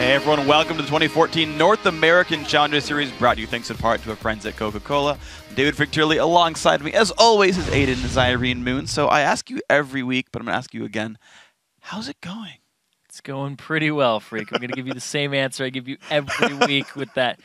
Hey everyone, welcome to the 2014 North American Challenger Series, brought to you thanks in part to our friends at Coca-Cola. David Ficturli alongside me, as always, is Aiden Zyrene Moon. So I ask you every week, but I'm going to ask you again, how's it going? It's going pretty well, Freak. I'm going to give you the same answer I give you every week with that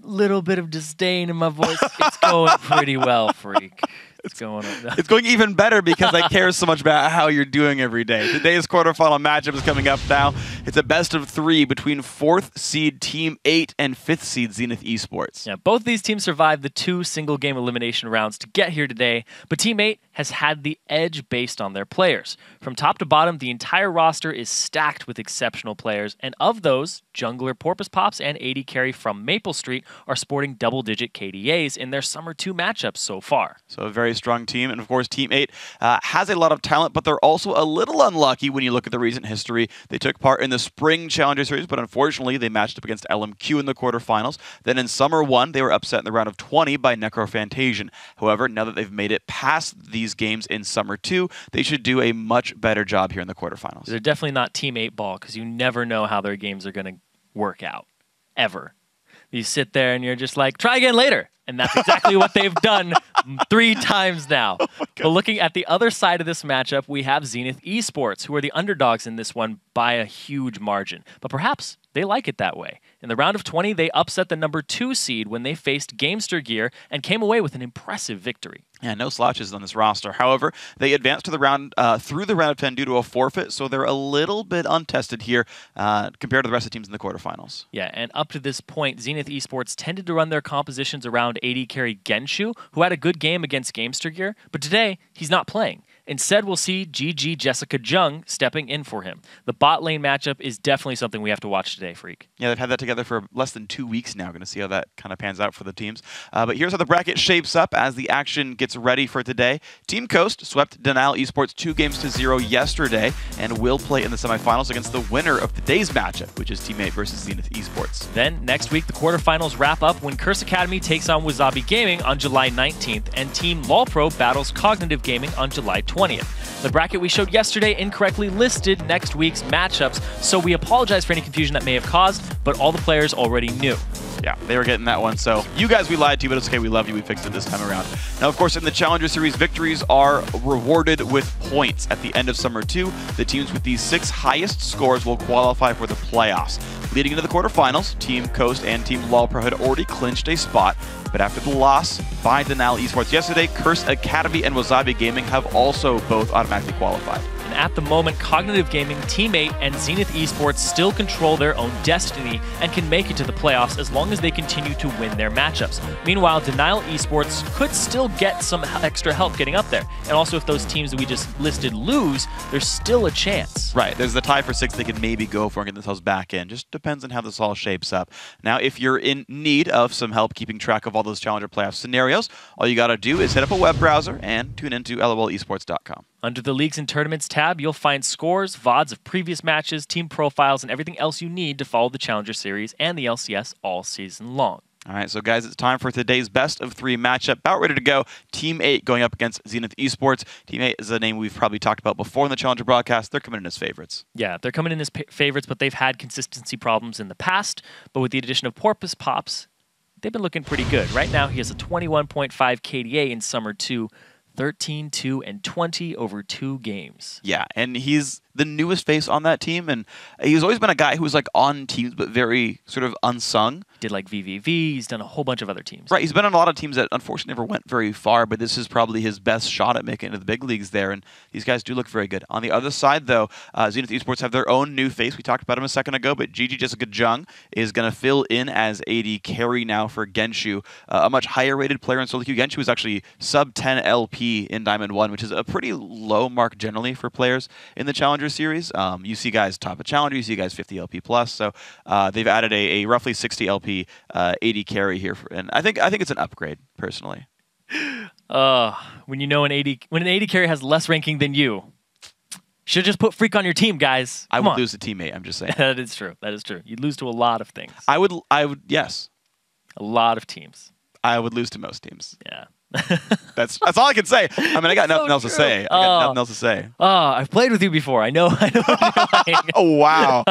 little bit of disdain in my voice. It's going pretty well, Freak. It's going on. It's going even better because I care so much about how you're doing every day. Today's quarterfinal matchup is coming up now. It's a best of 3 between 4th seed Team 8 and 5th seed Zenith Esports. Yeah, both these teams survived the 2 single-game elimination rounds to get here today, but Team 8 has had the edge based on their players. From top to bottom, the entire roster is stacked with exceptional players, and of those, jungler Porpoise Pops and AD Carry from Maple Street are sporting double-digit KDAs in their Summer 2 matchups so far. So a very strong team, and of course Team 8 has a lot of talent, but they're also a little unlucky when you look at the recent history. They took part in the Spring Challenger Series, but unfortunately they matched up against LMQ in the quarterfinals. Then in Summer 1, they were upset in the round of 20 by Necrophantasian. However, now that they've made it past these games in Summer 2, they should do a much better job here in the quarterfinals. They're definitely not Team 8 ball, because you never know how their games are going to work out, ever. You sit there and you're just like, try again later. And that's exactly what they've done 3 times now. But looking at the other side of this matchup, we have Zenith Esports, who are the underdogs in this one by a huge margin. But perhaps they like it that way. In the round of 20, they upset the number 2 seed when they faced Gamester Gear and came away with an impressive victory. Yeah, no slouches on this roster. However, they advanced to the round through the round of 10 due to a forfeit, so they're a little bit untested here compared to the rest of the teams in the quarterfinals. Yeah, and up to this point, Zenith Esports tended to run their compositions around AD Carry Genshu, who had a good game against Gamester Gear, but today he's not playing. Instead, we'll see GG Jessica Jung stepping in for him. The bot lane matchup is definitely something we have to watch today, Freak. Yeah, they've had that together for less than 2 weeks now. Going to see how that kind of pans out for the teams. But here's how the bracket shapes up as the action gets ready for today. Team Coast swept Denial Esports 2-0 yesterday and will play in the semifinals against the winner of today's matchup, which is Team 8 versus Zenith Esports. Then, next week, the quarterfinals wrap up when Curse Academy takes on Wasabi Gaming on July 19th and Team LawPro battles Cognitive Gaming on July 20th. The bracket we showed yesterday incorrectly listed next week's matchups, so we apologize for any confusion that may have caused, but all the players already knew. Yeah, they were getting that one. So you guys, we lied to you, but it's okay. We love you. We fixed it this time around. Now, of course, in the Challenger Series, victories are rewarded with points. At the end of Summer 2, the teams with these 6 highest scores will qualify for the playoffs. Leading into the quarterfinals, Team Coast and Team LawPro had already clinched a spot, but after the loss by Denial Esports yesterday, Curse Academy and Wasabi Gaming have also both automatically qualified. And at the moment, Cognitive Gaming, Team 8, and Zenith Esports still control their own destiny and can make it to the playoffs as long as they continue to win their matchups. Meanwhile, Denial Esports could still get some extra help getting up there. And also, if those teams that we just listed lose, there's still a chance. Right, there's the tie for 6th they could maybe go for and get themselves back in. Just depends on how this all shapes up. Now, if you're in need of some help keeping track of all those Challenger playoff scenarios, all you got to do is hit up a web browser and tune into lolesports.com. Under the Leagues and Tournaments tab, you'll find scores, VODs of previous matches, team profiles, and everything else you need to follow the Challenger Series and the LCS all season long. All right, so guys, it's time for today's best of 3 matchup. About ready to go. Team 8 going up against Zenith Esports. Team 8 is a name we've probably talked about before in the Challenger broadcast. They're coming in as favorites. Yeah, they're coming in as favorites, but they've had consistency problems in the past. But with the addition of Porpoise Pops, they've been looking pretty good. Right now, he has a 21.5 KDA in Summer 2, 13, 2, and 20 over 2 games. Yeah, and he's the newest face on that team, and he's always been a guy who was like on teams but very sort of unsung. Did like VVV, he's done a whole bunch of other teams. Right, he's been on a lot of teams that unfortunately never went very far, but this is probably his best shot at making it to the big leagues there, and these guys do look very good. On the other side, though, Zenith Esports have their own new face. We talked about him a second ago, but GG Jessica Jung is going to fill in as AD Carry now for Genshu, a much higher rated player in solo queue. Genshu is actually sub 10 LP in Diamond 1, which is a pretty low mark generally for players in the Challenger Series. You see guys top of Challenger, you see guys 50 LP plus, so they've added a roughly 60 LP AD Carry here, and I think it's an upgrade personally. When you know when an AD Carry has less ranking than you, should just put Freak on your team, guys. I would lose to teammate. I'm just saying. That is true. That is true. You'd lose to a lot of things. I would. Yes. A lot of teams. I would lose to most teams. Yeah. That's all I can say. I mean, I got nothing else to say. Oh, I've played with you before. I know what you're like. Oh, wow.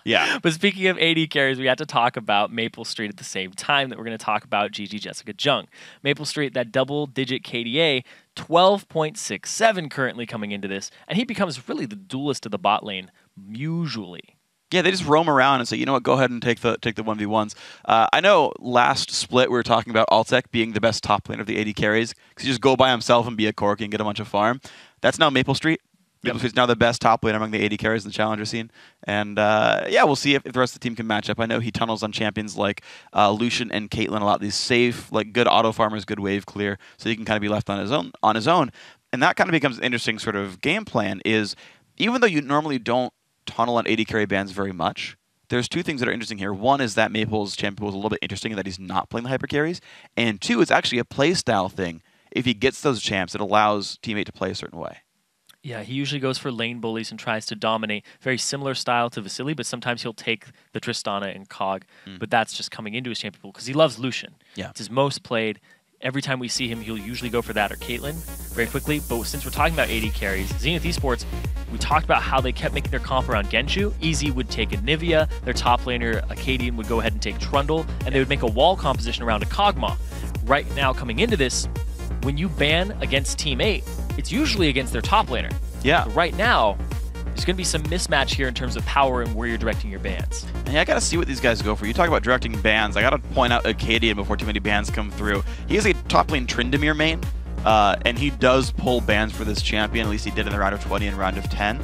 Yeah. But speaking of AD carries, we had to talk about Maple Street at the same time that we're going to talk about GG Jessica Jung. Maple Street, that double-digit KDA, 12.67 currently coming into this, and he becomes really the duelist of the bot lane, usually. Yeah, they just roam around and say, you know what, go ahead and take the 1v1s. I know last split we were talking about Altec being the best top laner of the AD carries because you just go by himself and be a Corki and get a bunch of farm. That's now Maple Street. Maple Street's now the best top laner among the AD carries in the challenger scene. And yeah, we'll see if the rest of the team can match up. I know he tunnels on champions like Lucian and Caitlyn a lot. These safe, like good auto farmers, good wave clear, so he can kind of be left on his own. And that kind of becomes an interesting sort of game plan is even though you normally don't tunnel on AD carry bans very much, there's two things that are interesting here. One is that Maple's champion pool is a little bit interesting in that he's not playing the hyper carries. And two, it's actually a play style thing. If he gets those champs, it allows teammate to play a certain way. Yeah, he usually goes for lane bullies and tries to dominate. Very similar style to Vasily, but sometimes he'll take the Tristana and Cog. But that's just coming into his champion pool because he loves Lucian. Yeah. It's his most played. Every time we see him, he'll usually go for that or Caitlyn very quickly. But since we're talking about AD carries, Zenith Esports, we talked about how they kept making their comp around Genshu. Easy would take a Nivea. Their top laner, Acadian, would go ahead and take Trundle. And they would make a wall composition around a Kog'Maw. Right now, coming into this, when you ban against Team 8, it's usually against their top laner. Yeah. But right now, there's going to be some mismatch here in terms of power and where you're directing your bans. And I got to see what these guys go for. You talk about directing bans. I got to point out Acadian before too many bans come through. He is a top lane Tryndamere main, and he does pull bans for this champion. At least he did in the round of 20 and round of 10.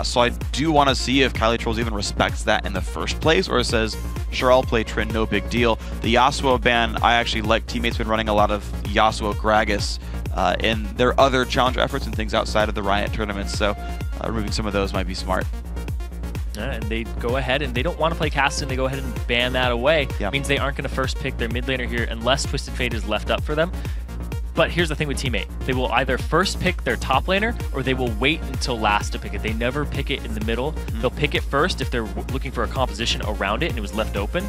So I do want to see if Kylie Trolls even respects that in the first place, or says, sure, I'll play Trynd, no big deal. The Yasuo ban, I actually like. Teammates been running a lot of Yasuo Gragas in their other challenger efforts and things outside of the Riot tournaments, so removing some of those might be smart. And they go ahead and they don't want to play Caston. They go ahead and ban that away. Yep. Means they aren't going to first pick their mid laner here unless Twisted Fate is left up for them. But here's the thing with Team 8. They will either first pick their top laner or they will wait until last to pick it. They never pick it in the middle. They'll pick it first if they're looking for a composition around it and it was left open,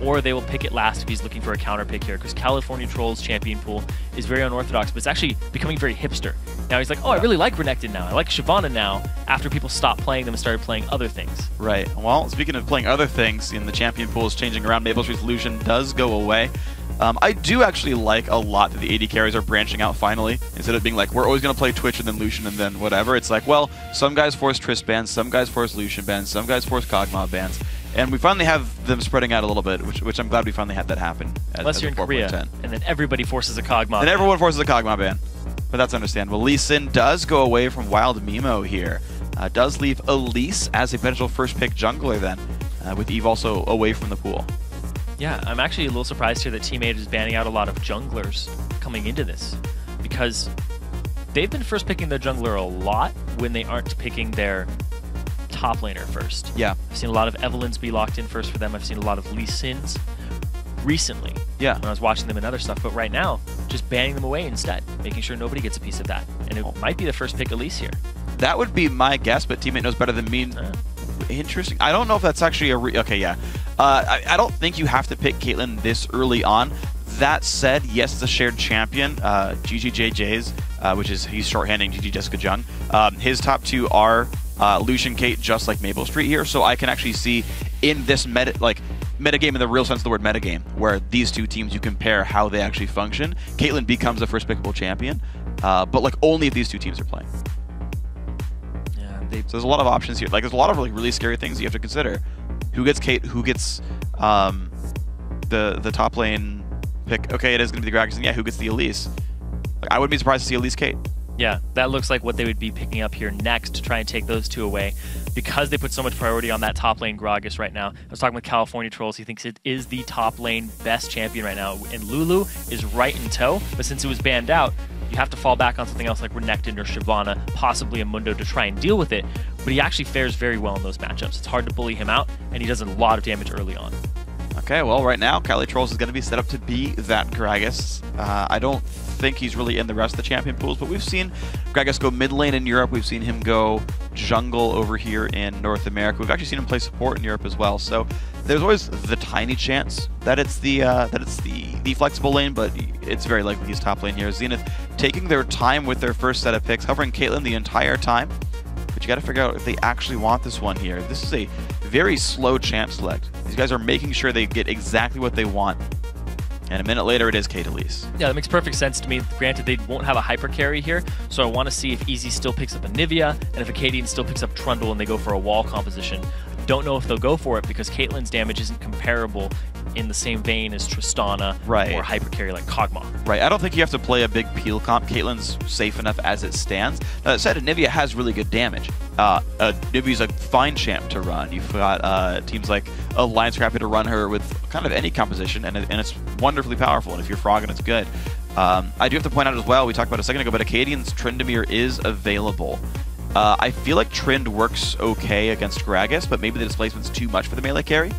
or they will pick it last if he's looking for a counter pick here, because California Trolls champion pool is very unorthodox, but it's actually becoming very hipster. Now he's like, oh, I really like Renekton now. I like Shyvana now, after people stopped playing them and started playing other things. Right. Well, speaking of playing other things, in the champion pool is changing around. Maple Street's Lucian does go away. I do actually like a lot that the AD carries are branching out finally. Instead of being like, we're always going to play Twitch and then Lucian and then whatever. It's like, well, some guys force Trist bans, some guys force Lucian bans, some guys force Kog'Maw bans. And we finally have them spreading out a little bit, which I'm glad we finally had that happen. Unless you're in Korea, and then everybody forces a Kog'Maw. Then everyone forces a Kog'Maw ban. But that's understandable. Lee Sin does go away from Wild Mimo here. Does leave Elise as a potential first pick jungler then, with Eve also away from the pool. Yeah, I'm actually a little surprised here that Team 8 is banning out a lot of junglers coming into this, because they've been first picking their jungler a lot when they aren't picking their top laner first. Yeah. I've seen a lot of Evelyns be locked in first for them. I've seen a lot of Lee Sins recently. Yeah. When I was watching them and other stuff. But right now, just banning them away instead, making sure nobody gets a piece of that. And it might be the first pick Elise here. That would be my guess, but teammate knows better than me. Interesting. I don't know if that's actually a okay, yeah. I don't think you have to pick Caitlyn this early on. That said, yes, it's a shared champion. GGJJ's, which is he's shorthanding GG Jessica Jung. His top two are Lucian, Kate, just like Maple Street here. So I can actually see in this metagame in the real sense of the word metagame, where these two teams you compare how they actually function. Caitlyn becomes the first pickable champion, but like only if these two teams are playing. So there's a lot of options here. Like there's a lot of really scary things you have to consider. Who gets Kate? Who gets the top lane pick? Okay, it is going to be the Gragas. And yeah, who gets the Elise? Like, I wouldn't be surprised to see Elise Kate. Yeah, that looks like what they would be picking up here next to try and take those two away, because they put so much priority on that top lane Gragas right now. I was talking with California Trolls. He thinks it is the top lane best champion right now, and Lulu is right in tow. But since it was banned out, you have to fall back on something else like Renekton or Shyvana, possibly a Mundo, to try and deal with it. But he actually fares very well in those matchups. It's hard to bully him out, and he does a lot of damage early on. Okay, well, right now, Kylie Trolls is going to be set up to be that Gragas. I don't think he's really in the rest of the champion pools, but we've seen Gragas go mid lane in Europe. We've seen him go jungle over here in North America. We've actually seen him play support in Europe as well. So there's always the tiny chance that it's the flexible lane, but it's very likely he's top lane here. Zenith taking their time with their first set of picks, hovering Caitlyn the entire time. But you got to figure out if they actually want this one here. This is a very slow champ select. These guys are making sure they get exactly what they want. And a minute later, it is Caitlyn. Yeah, that makes perfect sense to me. Granted, they won't have a hyper carry here, so I want to see if Easy still picks up a Nivea, and if Acadian still picks up Trundle and they go for a wall composition. Don't know if they'll go for it because Caitlyn's damage isn't comparable in the same vein as Tristana or hyper carry like Kog'Maw. Right. I don't think you have to play a big peel comp. Caitlyn's safe enough as it stands. That said, Nivea has really good damage. Nivea's a fine champ to run. You've got teams like Alliance are happy to run her with kind of any composition, and it's wonderfully powerful. And if you're frogging, it's good. I do have to point out as well, we talked about it a second ago, but Acadian's Tryndamere is available. I feel like Trynd works okay against Gragas, but maybe the displacement's too much for the melee carry.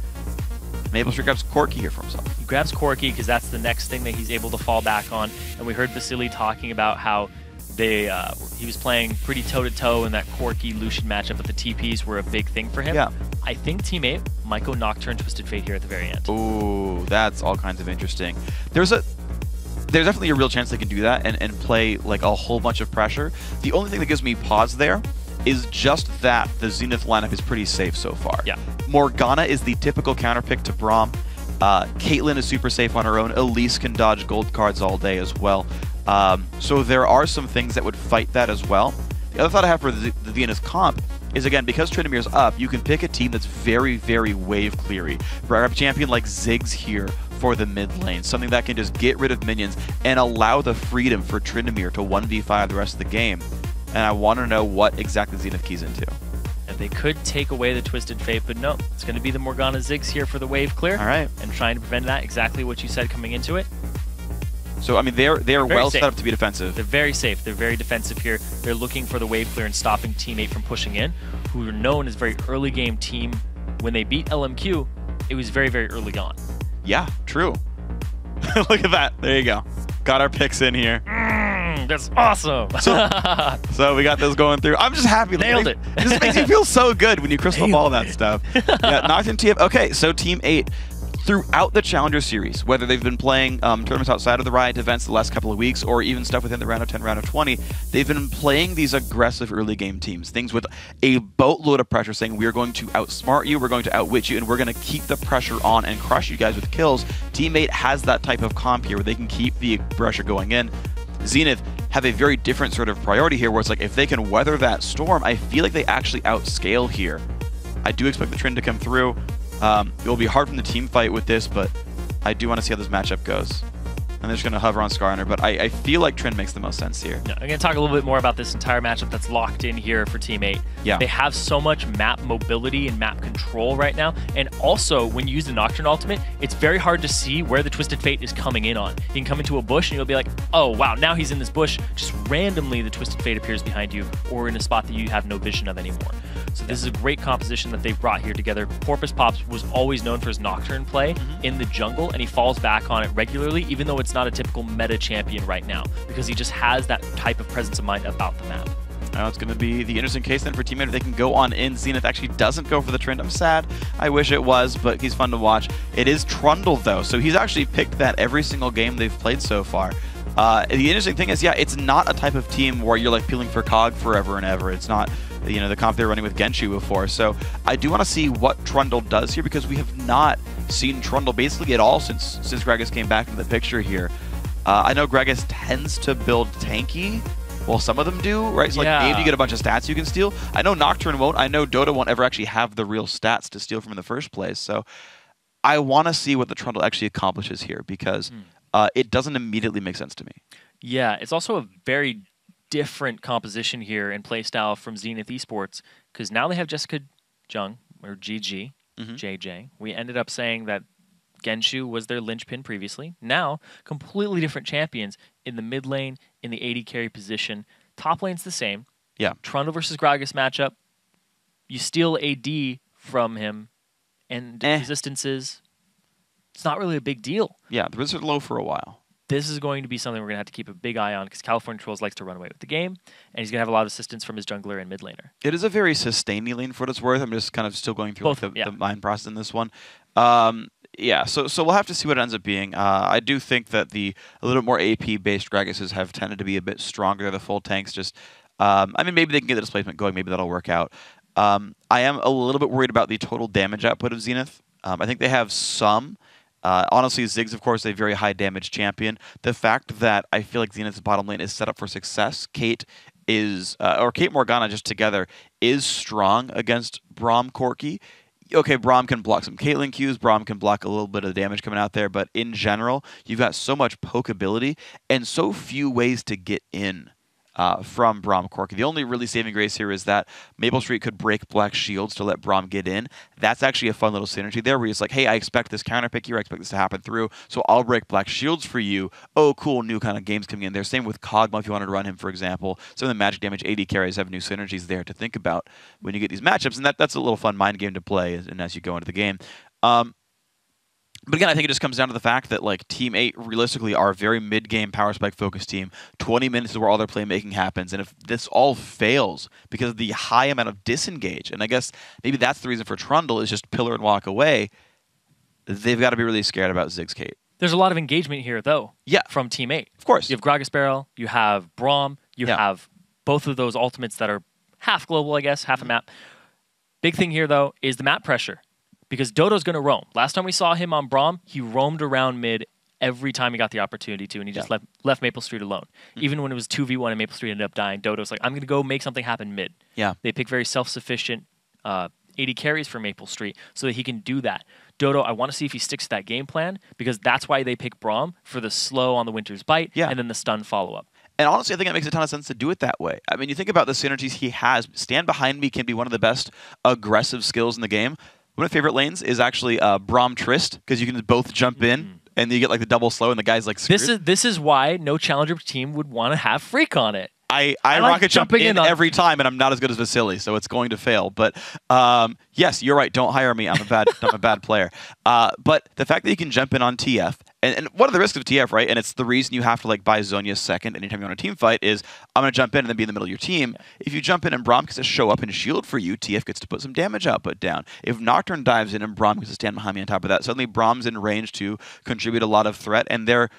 Maplestreet grabs Corki here for himself. He grabs Corki because that's the next thing that he's able to fall back on. And we heard Vasily talking about how he was playing pretty toe-to-toe in that Corki Lucian matchup, but the TPs were a big thing for him. Yeah. I think Team 8 might go Nocturne Twisted Fate here at the very end. Ooh, that's all kinds of interesting. There's definitely a real chance they can do that and play like a whole bunch of pressure. The only thing that gives me pause there is just that the Zenith lineup is pretty safe so far. Yeah. Morgana is the typical counterpick to Braum. Caitlyn is super safe on her own. Elise can dodge gold cards all day as well. So there are some things that would fight that as well. The other thought I have for the Zenith comp is, again, because Tryndamere's up, you can pick a team that's very, very wave cleary. Grab a champion like Ziggs here for the mid lane, something that can just get rid of minions and allow the freedom for Tryndamere to 1v5 the rest of the game. And I want to know what exactly Zenith keys into. And they could take away the Twisted Fate, but no, it's going to be the Morgana Ziggs here for the wave clear. All right. And trying to prevent that, exactly what you said coming into it. So, I mean, they're well safe. set up to be defensive. They're very safe. They're very defensive here. They're looking for the wave clear and stopping Team 8 from pushing in, who are known as a very early game team. When they beat LMQ, it was very, very early on. Yeah, true. Look at that. There you go. Got our picks in here. That's awesome. So we got this going through. I'm just happy. Nailed it. This makes you feel so good when you crystal ball that stuff. Yeah, Nocturne TF. Okay, so Team 8, throughout the Challenger Series, whether they've been playing tournaments outside of the Riot events the last couple of weeks or even stuff within the round of 10, round of 20, they've been playing these aggressive early game teams, things with a boatload of pressure saying we're going to outsmart you, we're going to outwit you, and we're going to keep the pressure on and crush you guys with kills. Team 8 has that type of comp here where they can keep the pressure going in. Zenith have a very different sort of priority here where it's like if they can weather that storm, I feel like they actually outscale here. I do expect the trend to come through. It will be hard from the team fight with this, but I do want to see how this matchup goes. And they're just going to hover on Skarner, but I feel like Trend makes the most sense here. Yeah, I'm going to talk a little bit more about this entire matchup that's locked in here for Team 8. Yeah. They have so much map mobility and map control right now, and also when you use the Nocturne ultimate, it's very hard to see where the Twisted Fate is coming in on. You can come into a bush and you'll be like, oh wow, now he's in this bush. Just randomly the Twisted Fate appears behind you or in a spot that you have no vision of anymore. So this is a great composition that they've brought here together. Porpoise Pops was always known for his Nocturne play in the jungle, and he falls back on it regularly, even though it's not a typical meta champion right now, because he just has that type of presence of mind about the map. Now it's going to be the interesting case then for Team 8 if they can go on in. Zenith actually doesn't go for the trend. I'm sad. I wish it was, but he's fun to watch. It is Trundle, though, so he's actually picked that every single game they've played so far. The interesting thing is, yeah, it's not a type of team where you're like peeling for Cog forever and ever. It's not, you know, the comp they were running with Genshu before. So I do want to see what Trundle does here because we have not seen Trundle basically at all since Gragas came back into the picture here. I know Gragas tends to build tanky. Well, some of them do, right? So like maybe you get a bunch of stats you can steal. I know Nocturne won't. I know Dota won't ever actually have the real stats to steal from in the first place. So I want to see what the Trundle actually accomplishes here because it doesn't immediately make sense to me. Yeah, it's also a very different composition here in playstyle from Zenith Esports because now they have Jessica Jung, or GG, JJ. We ended up saying that Genshu was their linchpin previously. Now, completely different champions in the mid lane, in the AD carry position. Top lane's the same. Yeah. Trundle versus Gragas matchup. You steal AD from him, and resistances. It's not really a big deal. Yeah, the risks are low for a while. This is going to be something we're going to have to keep a big eye on because California Trolls likes to run away with the game, and he's going to have a lot of assistance from his jungler and mid laner. It is a very sustainy lane for what it's worth. I'm just kind of still going through the mind process in this one. Yeah, so we'll have to see what it ends up being. I do think that a little bit more AP-based Graguses have tended to be a bit stronger. The full tanks just, I mean, maybe they can get the displacement going. Maybe that'll work out. I am a little bit worried about the total damage output of Zenith. I think they have some. Honestly, Ziggs, of course, a very high damage champion. The fact that I feel like Zenith's bottom lane is set up for success, Kate Morgana just together is strong against Braum Corki. Okay, Braum can block some Caitlyn Qs, Braum can block a little bit of the damage coming out there, but in general, you've got so much poke ability and so few ways to get in from Braum Corki. The only really saving grace here is that Maple Street could break Black Shields to let Braum get in. That's actually a fun little synergy there where he's like, hey, I expect this counter pick here, I expect this to happen through, so I'll break Black Shields for you. Oh, cool, new kind of games coming in there. Same with Kog'Maw if you wanted to run him, for example. Some of the magic damage AD carries have new synergies there to think about when you get these matchups, and that's a little fun mind game to play and as you go into the game. But again, I think it just comes down to the fact that like Team 8 realistically are a very mid-game power spike focused team. 20 minutes is where all their playmaking happens, and if this all fails because of the high amount of disengage, and I guess maybe that's the reason for Trundle is just pillar and walk away, they've got to be really scared about Ziggs Kate. There's a lot of engagement here, though. Yeah, from Team 8. Of course, you have Gragas Barrel, you have Braum, you have both of those ultimates that are half global, I guess, half a map. Big thing here, though, is the map pressure. Because Dodo's going to roam. Last time we saw him on Braum, he roamed around mid every time he got the opportunity to, and he just left Maple Street alone. Even when it was 2v1 and Maple Street ended up dying, Dodo's like, I'm going to go make something happen mid. Yeah. They pick very self-sufficient 80 carries for Maple Street so that he can do that. Dodo, I want to see if he sticks to that game plan, because that's why they pick Braum for the slow on the Winter's Bite and then the stun follow-up. And honestly, I think it makes a ton of sense to do it that way. I mean, you think about the synergies he has. Stand Behind Me can be one of the best aggressive skills in the game. One of my favorite lanes is actually Braum Trist, because you can both jump in and you get like the double slow and the guy's like screwed. This is why no challenger team would want to have Freak on it. I like rocket jump in every time, and I'm not as good as Vasily, so it's going to fail. But yes, you're right. Don't hire me. I'm a bad player. But the fact that you can jump in on TF, and one of the risks of TF, right? And it's the reason you have to like buy Zhonya second anytime you're on a team fight is I'm going to jump in and then be in the middle of your team. If you jump in and Braum gets to show up and shield for you, TF gets to put some damage output down. If Nocturne dives in and Braum gets to stand behind me on top of that, suddenly Braum's in range to contribute a lot of threat, and they're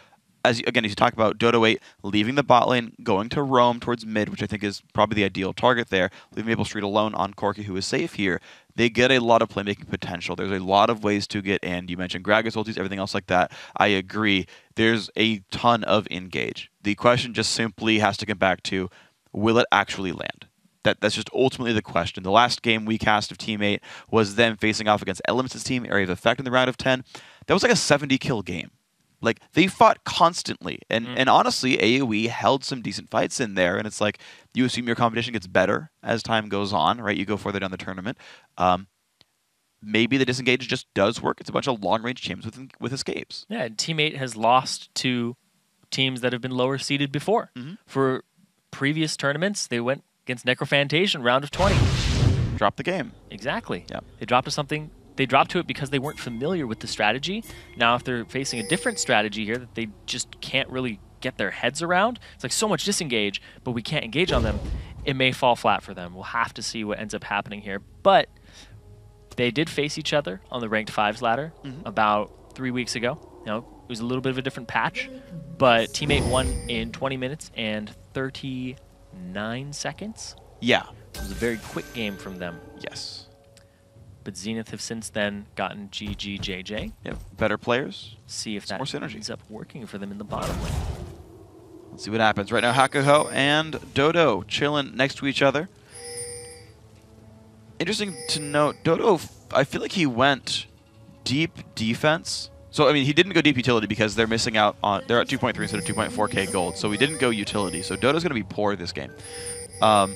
as you talk about Dodo 8 leaving the bot lane, going to roam towards mid, which I think is probably the ideal target there, leaving Maple Street alone on Corki, who is safe here, they get a lot of playmaking potential. There's a lot of ways to get in. You mentioned Gragas ultis, everything else like that. I agree. There's a ton of engage. The question just simply has to come back to, will it actually land? That's just ultimately the question. The last game we cast of Team 8 was them facing off against Elements' team, Area of Effect in the round of 10. That was like a 70-kill game. Like, they fought constantly, and honestly, AoE held some decent fights in there, and it's like, you assume your competition gets better as time goes on, right? You go further down the tournament. Maybe the disengage just does work. It's a bunch of long-range champs with escapes. Yeah, Team 8 has lost to teams that have been lower seeded before. For previous tournaments, they went against Necrophantasia round of 20. Dropped the game. Exactly. Yeah. They dropped to something. They dropped to it because they weren't familiar with the strategy. Now, if they're facing a different strategy here that they just can't really get their heads around, it's like so much disengage, but we can't engage on them, it may fall flat for them. We'll have to see what ends up happening here. But they did face each other on the Ranked 5s ladder about 3 weeks ago. You know, it was a little bit of a different patch, but Team 8 won in 20 minutes and 39 seconds. Yeah. It was a very quick game from them. Yes. But Zenith have since then gotten GGJJ. Yep, better players. See if that ends up working for them in the bottom lane. Let's see what happens. Right now, Hakuho and Dodo chilling next to each other. Interesting to note, Dodo, I feel like he went deep defense. So, I mean, he didn't go deep utility because they're missing out on... They're at 2.3 instead of 2.4k gold. So, he didn't go utility. So, Dodo's going to be poor this game. But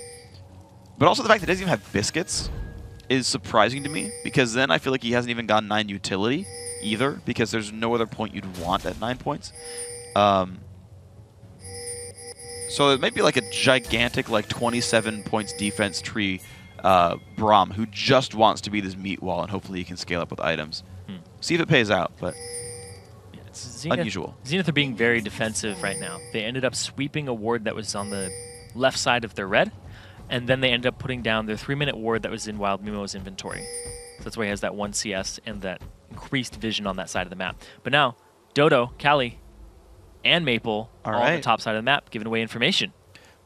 also the fact that he doesn't even have biscuits is surprising to me, because then I feel like he hasn't even gone 9 utility either, because there's no other point you'd want at 9 points. So it might be like a gigantic, like 27 points defense tree Braum, who just wants to be this meat wall, and hopefully he can scale up with items. See if it pays out, but it's unusual. Zenith are being very defensive right now. They ended up sweeping a ward that was on the left side of their red, and then they ended up putting down their 3-minute ward that was in Wild Mimo's inventory. So that's why he has that 1 CS and that increased vision on that side of the map. But now, Dodo, Cali, and Maple all on the top side of the map, giving away information.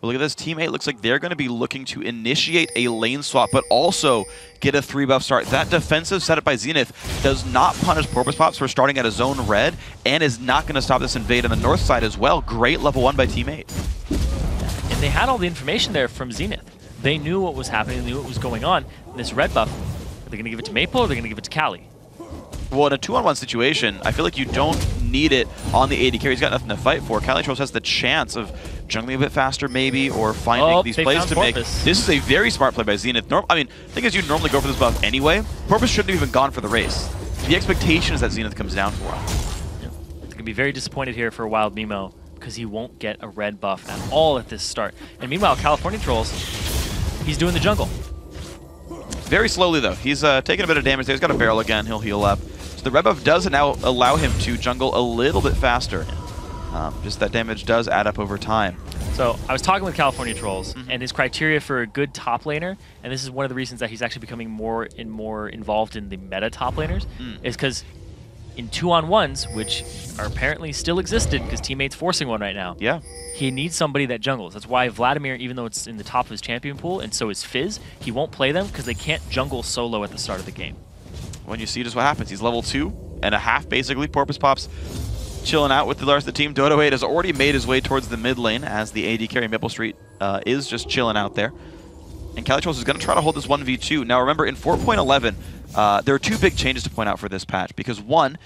Well, look at this. Team 8 looks like they're going to be looking to initiate a lane swap, but also get a 3-buff start. That defensive setup by Zenith does not punish Porpoise Pops for starting at a zone red, and is not going to stop this invade on the north side as well. Great level 1 by Team 8. And they had all the information there from Zenith. They knew what was happening, they knew what was going on. And this red buff, are they going to give it to Maple or are they going to give it to Cali? Well, in a 2-on-1 situation, I feel like you don't need it on the AD carry. He's got nothing to fight for. Calitrolls has the chance of jungling a bit faster, maybe, or finding these plays to make. This is a very smart play by Zenith. I mean, the thing is, you normally go for this buff anyway. Porpoise shouldn't have even gone for the race. The expectation is that Zenith comes down for him. Yeah. He's going to be very disappointed here for Wild Mimo because he won't get a red buff at all at this start. And meanwhile, California Trolls, he's doing the jungle. Very slowly, though. He's taking a bit of damage there. He's got a barrel again. He'll heal up. So the red buff does now allow him to jungle a little bit faster. Just that damage does add up over time. So I was talking with California Trolls, and his criteria for a good top laner, and this is one of the reasons that he's actually becoming more and more involved in the meta top laners, is because in 2-on-1s, which are apparently still existed because teammates forcing one right now, he needs somebody that jungles. That's why Vladimir, even though it's in the top of his champion pool, and so is Fizz, he won't play them because they can't jungle solo at the start of the game. When you see just what happens, he's level 2.5 basically. Porpoise Pops chilling out with the rest of the team. Dodo 8 has already made his way towards the mid lane as the AD carry Maple Street is just chilling out there. And Calitrolls is going to try to hold this 1v2. Now remember, in 4.11, there are 2 big changes to point out for this patch, because one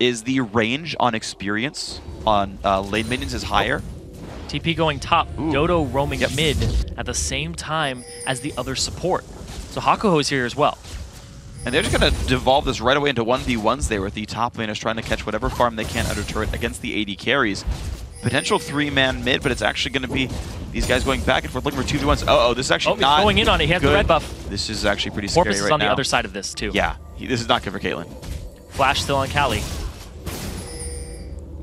is the range on experience on lane minions is higher. TP going top, Dodo roaming mid at the same time as the other support. So Hakuho's here as well. And they're just going to devolve this right away into 1v1s there with the top laners trying to catch whatever farm they can under turret against the AD carries. Potential 3-man mid, but it's actually going to be these guys going back and forth looking for 2v1s. Uh-oh, this is actually not going in on it. He has the red buff. This is actually pretty scary right now. Porpoise is on the other side of this, too. Yeah, this is not good for Caitlyn. Flash still on Cali.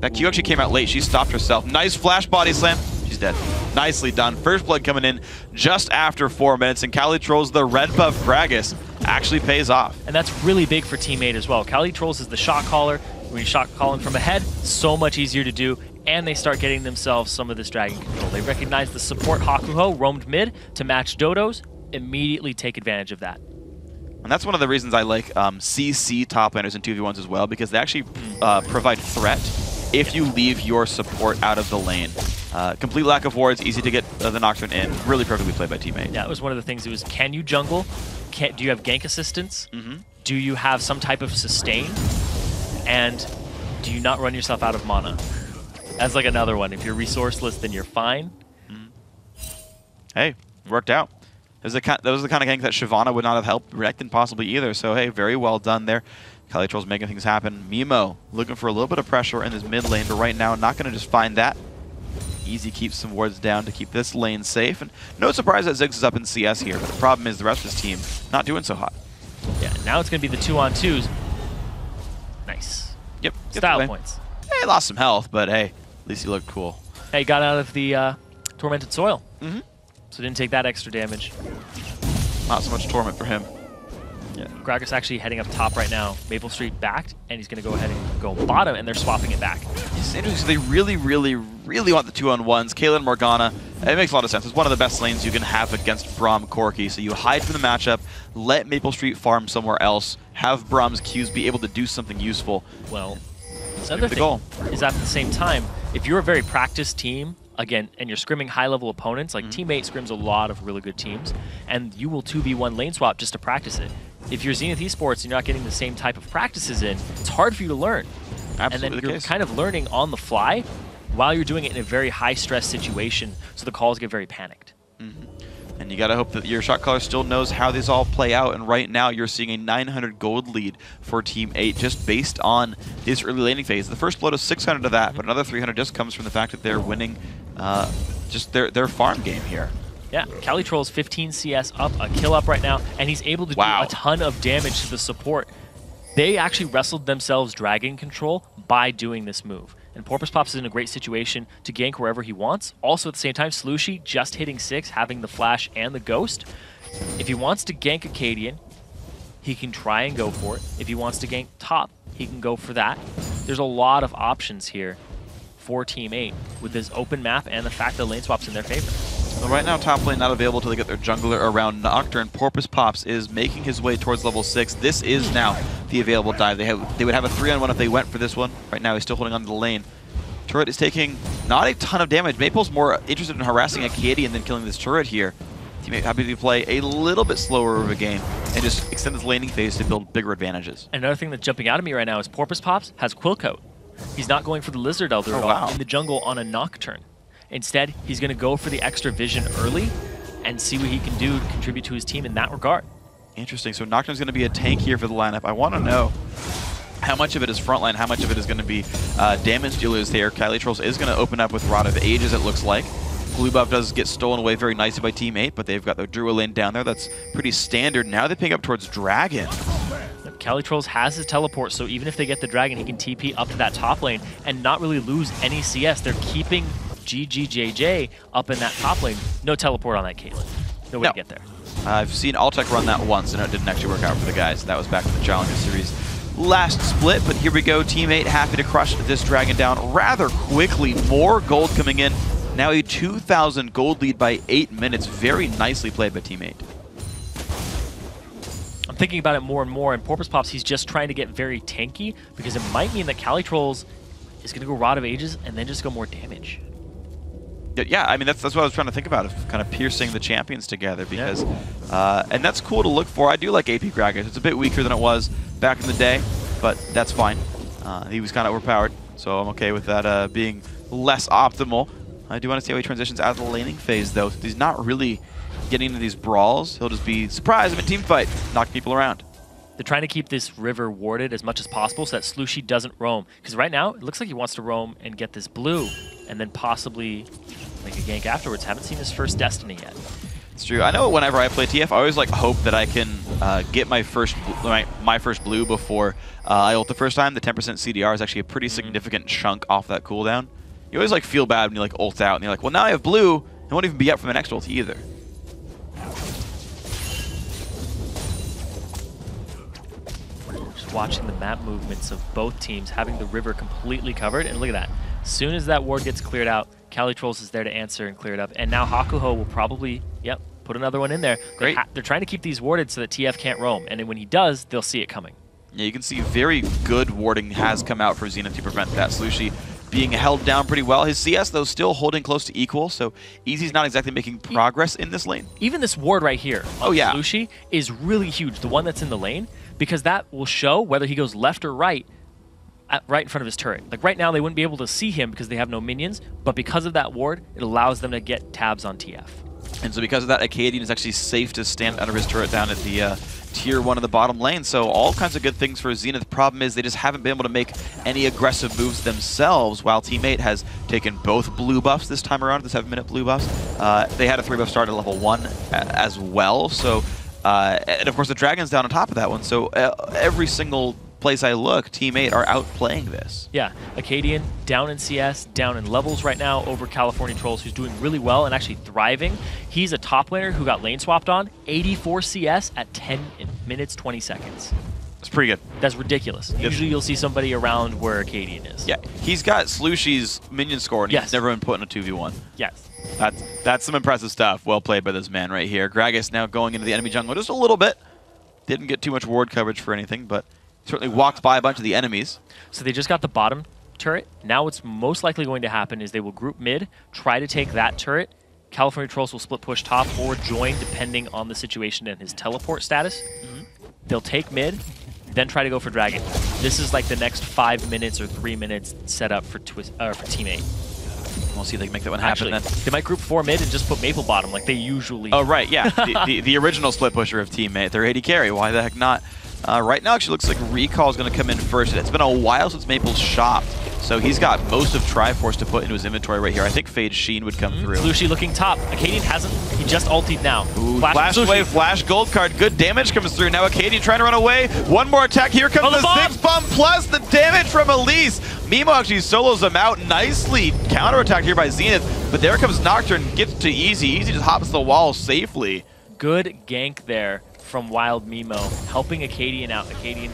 That Q actually came out late. She stopped herself. Nice flash body slam. She's dead. Nicely done. First blood coming in just after 4 minutes, and Calitrolls, the red buff Gragas, actually pays off. And that's really big for teammate as well. Calitrolls is the shot caller. When you shot calling from ahead, so much easier to do, and they start getting themselves some of this dragon control. They recognize the support Hakuho roamed mid to match Dodo's, immediately take advantage of that. And that's one of the reasons I like CC top laners in 2v1s as well, because they actually provide threat if you leave your support out of the lane. Complete lack of wards, easy to get the Nocturne in. Really perfectly played by teammate. Yeah, that was one of the things. It was, can you jungle? Do you have gank assistance? Do you have some type of sustain? And do you not run yourself out of mana? That's like another one. If you're resourceless, then you're fine. Hey, worked out. That was the kind of gank that Shyvana would not have helped Rekton possibly either. So hey, very well done there. Calitrolls making things happen. Mimo looking for a little bit of pressure in this mid lane, but right now not going to just find that. Easy keeps some wards down to keep this lane safe. And no surprise that Ziggs is up in CS here, but the problem is the rest of his team not doing so hot. Yeah, now it's going to be the 2-on-2s. Nice. Yep. Style points. Hey, lost some health, but hey, at least he looked cool. Hey, got out of the Tormented Soil. So didn't take that extra damage. Not so much torment for him. Yeah. Gragas actually heading up top right now. Maple Street backed, and he's going to go ahead and go bottom, and they're swapping it back. It's interesting. So they really, really, really want the 2-on-1s. Kaylin Morgana, it makes a lot of sense. It's one of the best lanes you can have against Braum Corki. So you hide from the matchup, let Maple Street farm somewhere else, have Braum's Qs be able to do something useful. Well, another thing is at the same time, if you're a very practiced team, again, and you're scrimming high-level opponents, like Teammate scrims a lot of really good teams, and you will 2v1 lane swap just to practice it. If you're Zenith Esports and you're not getting the same type of practices in, it's hard for you to learn. Absolutely. And then you're kind of learning on the fly while you're doing it in a very high-stress situation, so the calls get very panicked. And you got to hope that your shot caller still knows how these all play out. And right now, you're seeing a 900 gold lead for Team 8 just based on this early laning phase. The first blood is 600 of that, but another 300 just comes from the fact that they're winning just their farm game here. Yeah, Calitrolls 15 CS up, a kill up right now, and he's able to do a ton of damage to the support. They actually wrestled themselves dragon control by doing this move. And Porpoise Pops is in a great situation to gank wherever he wants. Also at the same time, Slushy just hitting 6, having the flash and the ghost. If he wants to gank Acadian, he can try and go for it. If he wants to gank top, he can go for that. There's a lot of options here for Team 8 with this open map and the fact that lane swap's in their favor. Well, right now, top lane not available till they get their jungler around Nocturne. Porpoise Pops is making his way towards level 6. This is now the available dive. They would have a 3-on-1 if they went for this one. Right now, he's still holding onto the lane. Turret is taking not a ton of damage. Maple's more interested in harassing Acadian than killing this turret here. Teammate happy to play a little bit slower of a game and just extend his laning phase to build bigger advantages. Another thing that's jumping out at me right now is Porpoise Pops has Quill Coat. He's not going for the Lizard Elder at all in the jungle on a Nocturne. Instead, he's going to go for the extra vision early and see what he can do to contribute to his team in that regard. Interesting. So Nocturne's going to be a tank here for the lineup. I want to know how much of it is frontline, how much of it is going to be damage dealers here. Calitrolls is going to open up with Rod of Ages, it looks like. Blue buff does get stolen away very nicely by Team 8, but they've got their Druid lane down there. That's pretty standard. Now they pick up towards Dragon. Calitrolls has his teleport, so even if they get the Dragon, he can TP up to that top lane and not really lose any CS. They're keeping GGJJ up in that top lane. No teleport on that Caitlyn. No way to get there. I've seen Altec run that once, and it didn't actually work out for the guys. That was back in the Challenger Series last split, but here we go. Team 8 happy to crush this Dragon down rather quickly. More gold coming in. Now a 2,000 gold lead by 8 minutes. Very nicely played by Team 8. I'm thinking about it more and more, and Porpoise Pops, he's just trying to get very tanky because it might mean that Calitrolls is going to go Rod of Ages and then just go more damage. Yeah, I mean, that's what I was trying to think about, of kind of piercing the champions together, because, and that's cool to look for. I do like AP Gragas. It's a bit weaker than it was back in the day, but that's fine. He was kind of overpowered, so I'm okay with that being less optimal. I do want to see how he transitions out of the laning phase, though. He's not really getting into these brawls. He'll just be surprised I'm in team fight, knock people around. They're trying to keep this river warded as much as possible so that Slushy doesn't roam. Because right now, it looks like he wants to roam and get this blue and then possibly make a gank afterwards. Haven't seen his first Destiny yet. It's true. I know whenever I play TF, I always like hope that I can get my first blue before I ult the first time. The 10% CDR is actually a pretty significant chunk off that cooldown. You always like feel bad when you like ult out and you're like, well, now I have blue. I won't even be up for the next ult either. Just watching the map movements of both teams, having the river completely covered, and look at that. As soon as that ward gets cleared out, Calitrolls is there to answer and clear it up. And now Hakuho will probably, put another one in there. Great. They're trying to keep these warded so that TF can't roam. And then when he does, they'll see it coming. Yeah, you can see very good warding has come out for Zenith to prevent that. Slushy being held down pretty well. His CS, though, still holding close to equal, so Easy's not exactly making progress in this lane. Even this ward right here on Slushy is really huge, the one that's in the lane, because that will show whether he goes left or right, right in front of his turret. Like right now, they wouldn't be able to see him because they have no minions, but because of that ward, it allows them to get tabs on TF. And so because of that, Acadian is actually safe to stand under his turret down at the tier 1 of the bottom lane. So all kinds of good things for Zenith. The problem is they just haven't been able to make any aggressive moves themselves, while Team 8 has taken both blue buffs this time around, the 7-minute blue buffs. They had a 3-buff start at level 1 as well. So, and of course the Dragon's down on top of that one. So every single place I look, Team 8 are outplaying this. Yeah, Acadian down in CS, down in levels right now over California Trolls, who's doing really well and actually thriving. He's a top laner who got lane swapped on, 84 CS at 10 minutes, 20 seconds. That's pretty good. That's ridiculous. Usually you'll see somebody around where Acadian is. Yeah, he's got Slushy's minion score, and he's never been put in a 2v1. Yes. That's some impressive stuff. Well played by this man right here. Gragas now going into the enemy jungle just a little bit. Didn't get too much ward coverage for anything, but certainly walked by a bunch of the enemies. So they just got the bottom turret. Now what's most likely going to happen is they will group mid, try to take that turret. California Trolls will split push top or join depending on the situation and his teleport status. They'll take mid, then try to go for Dragon. This is like the next 5 minutes or 3 minutes set up for Team 8. We'll see if they can make that one happen then. They might group 4 mid and just put Maple bottom like they usually do. Oh, right, yeah. the original split pusher of Team 8. They're AD carry. Why the heck not? Right now, actually looks like Recall is going to come in first. It's been a while since Maple's shopped, so he's got most of Triforce to put into his inventory right here. I think Fade Sheen would come through. Slushy looking top. Acadian hasn't. He just ultied now. Ooh, flash wave, flash gold card. Good damage comes through. Now Acadian trying to run away. One more attack. Here comes the Ziggs bomb plus the damage from Elise. Mimo actually solos him out nicely. Counterattacked here by Zenith, but there comes Nocturne. Gets to Easy. Easy just hops the wall safely. Good gank there from Wild Mimo, helping Acadian out. Acadian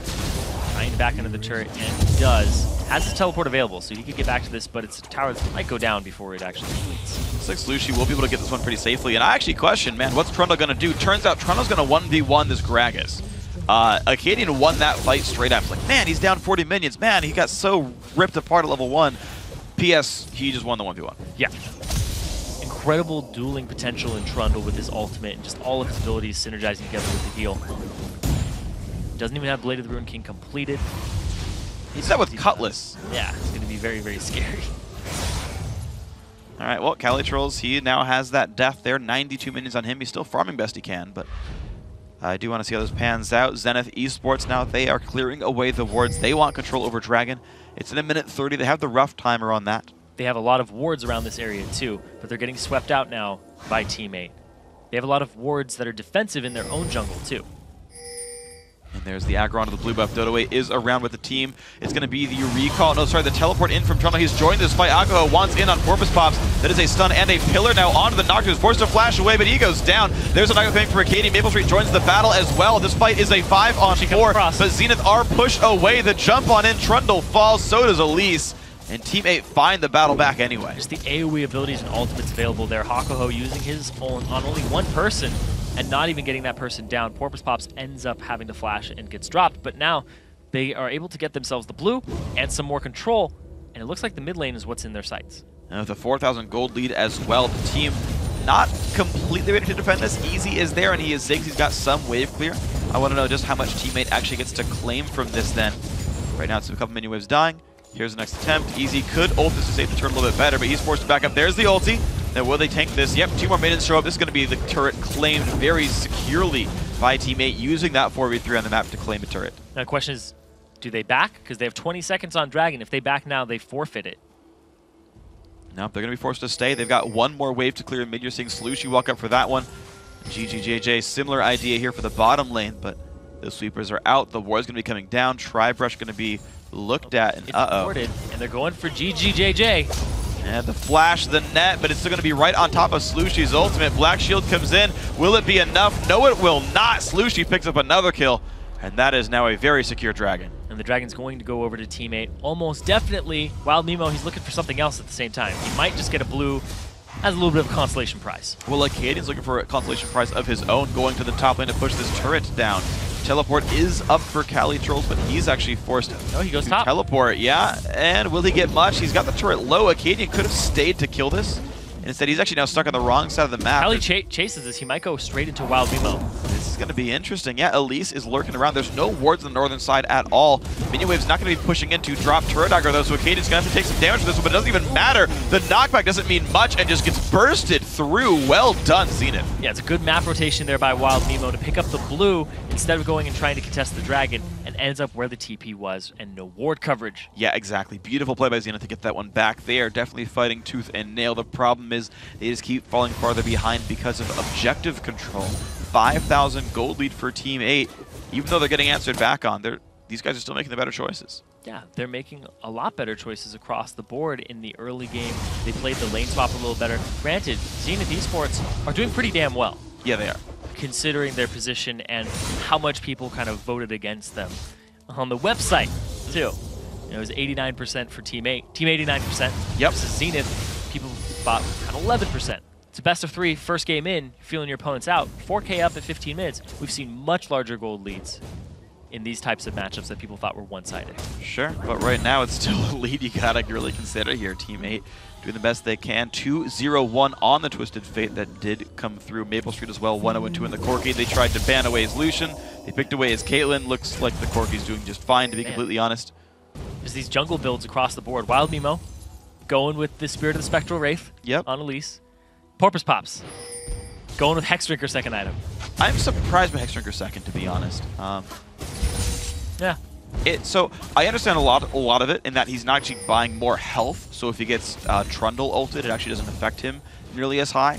trying to back into the turret, and he does. Has his teleport available, so he could get back to this, but it's a tower that might go down before it actually completes. Looks like Slushie will be able to get this one pretty safely, and I actually question, man, what's Trundle going to do? Turns out Trundle's going to 1v1 this Gragas. Acadian won that fight straight up. It's like, man, he's down 40 minions. Man, he got so ripped apart at level 1. P.S. He just won the 1v1. Yeah. Incredible dueling potential in Trundle with his ultimate and just all of his abilities synergizing together with the heal. Doesn't even have Blade of the Ruined King completed. He's that with Cutlass. Yeah, it's going to be very, very scary. All right, well, Cali Trolls, he now has that death there. 92 minions on him. He's still farming best he can, but I do want to see how this pans out. Zenith Esports now, they are clearing away the wards. They want control over Dragon. It's in a minute 30. They have the rough timer on that. They have a lot of wards around this area too, but they're getting swept out now by Teammate. They have a lot of wards that are defensive in their own jungle too. And there's the aggro onto the blue buff. Dodaway is around with the team. It's going to be the recall. No, sorry, the teleport in from Trundle. He's joined this fight. Agoho wants in on Porpoise Pops. That is a stun and a pillar now onto the Nocturne. He's forced to flash away, but he goes down. There's a Nocturne coming for Acadian. Maple Street joins the battle as well. This fight is a 5-on-4, but Zenith are pushed away. The jump on in. Trundle falls. So does Elise. And Team 8 find the battle back anyway. Just the AoE abilities and ultimates available there. Hakuho using his on only one person and not even getting that person down. Porpoise Pops ends up having to flash and gets dropped, but now they are able to get themselves the blue and some more control, and it looks like the mid lane is what's in their sights. And with a 4,000 gold lead as well, the team not completely ready to defend this. Easy is there, and he is Ziggs. He's got some wave clear. I want to know just how much Teammate actually gets to claim from this then. Right now it's a couple minion waves dying. Here's the next attempt. Easy could ult this to save the turret a little bit better, but he's forced to back up. There's the ulti. Now will they tank this? Yep, 2 more minions show up. This is going to be the turret claimed very securely by Teammate, using that 4v3 on the map to claim a turret. Now the question is, do they back? Because they have 20 seconds on Dragon. If they back now, they forfeit it. Nope, they're going to be forced to stay. They've got one more wave to clear in mid. You're seeing Slushie walk up for that one. GGJJ, similar idea here for the bottom lane, but the sweepers are out. The ward's going to be coming down. Tri-Brush going to be looked at, and uh-oh. And they're going for GGJJ. And the flash, the net, but it's still going to be right on top of Slushie's ultimate. Black Shield comes in. Will it be enough? No, it will not. Slushie picks up another kill, and that is now a very secure Dragon. And the Dragon's going to go over to Teammate. Almost definitely, Wild Mimo, he's looking for something else at the same time. He might just get a blue as a little bit of a consolation prize. Well, Acadian's looking for a consolation prize of his own, going to the top lane to push this turret down. Teleport is up for Cali Trolls, but he's actually forced he goes to top. teleport. Yeah, and will he get much? He's got the turret low. Acadian could have stayed to kill this. Instead, he's actually now stuck on the wrong side of the map. Cali chases this. He might go straight into Wild Mimo. This is going to be interesting. Yeah, Elise is lurking around. There's no wards on the northern side at all. Minion Wave's not going to be pushing in to drop turret aggro, though, so Acadian's going to have to take some damage for this one, but it doesn't even matter. The knockback doesn't mean much and just gets bursted through. Well done, Zenith. Yeah, it's a good map rotation there by Wild Mimo to pick up the blue instead of going and trying to contest the Dragon, and ends up where the TP was and no ward coverage. Yeah, exactly. Beautiful play by Zenith to get that one back. They are definitely fighting tooth and nail. The problem is they just keep falling farther behind because of objective control. 5,000 gold lead for Team 8. Even though they're getting answered back on, these guys are still making the better choices. Yeah, they're making a lot better choices across the board in the early game. They played the lane swap a little better. Granted, Zenith Esports are doing pretty damn well. Yeah, they are. Considering their position and how much people kind of voted against them. On the website, too. It was 89% for Team 8. Team 89%. Yep. Versus Zenith, people bought at 11%. It's a best of 3, first game in, feeling your opponents out. 4K up at 15 minutes. We've seen much larger gold leads in these types of matchups that people thought were one-sided. Sure, but right now it's still a lead you gotta really consider here. Team 8 doing the best they can. 2-0-1 on the Twisted Fate that did come through. Maple Street as well, 1-0-2 in the Corki. They tried to ban away his Lucian. They picked away his Caitlyn. Looks like the Corki's doing just fine, to be completely honest. There's these jungle builds across the board. Wild Mimo going with the Spirit of the Spectral Wraith on Elise. Porpoise Pops going with Hexdrinker second item. I'm surprised by Hexdrinker second, to be honest. Yeah. So I understand a lot of it in that he's not actually buying more health. So if he gets Trundle ulted, it actually doesn't affect him nearly as high.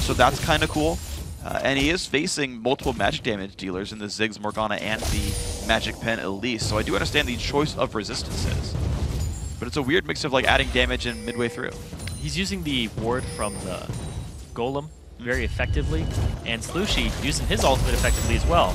So that's kind of cool. And he is facing multiple magic damage dealers in the Ziggs, Morgana, and the Magic Pen Elise. So I do understand the choice of resistances. But it's a weird mix of like adding damage and midway through. He's using the ward from the Golem very effectively, and Slushy using his ultimate effectively as well.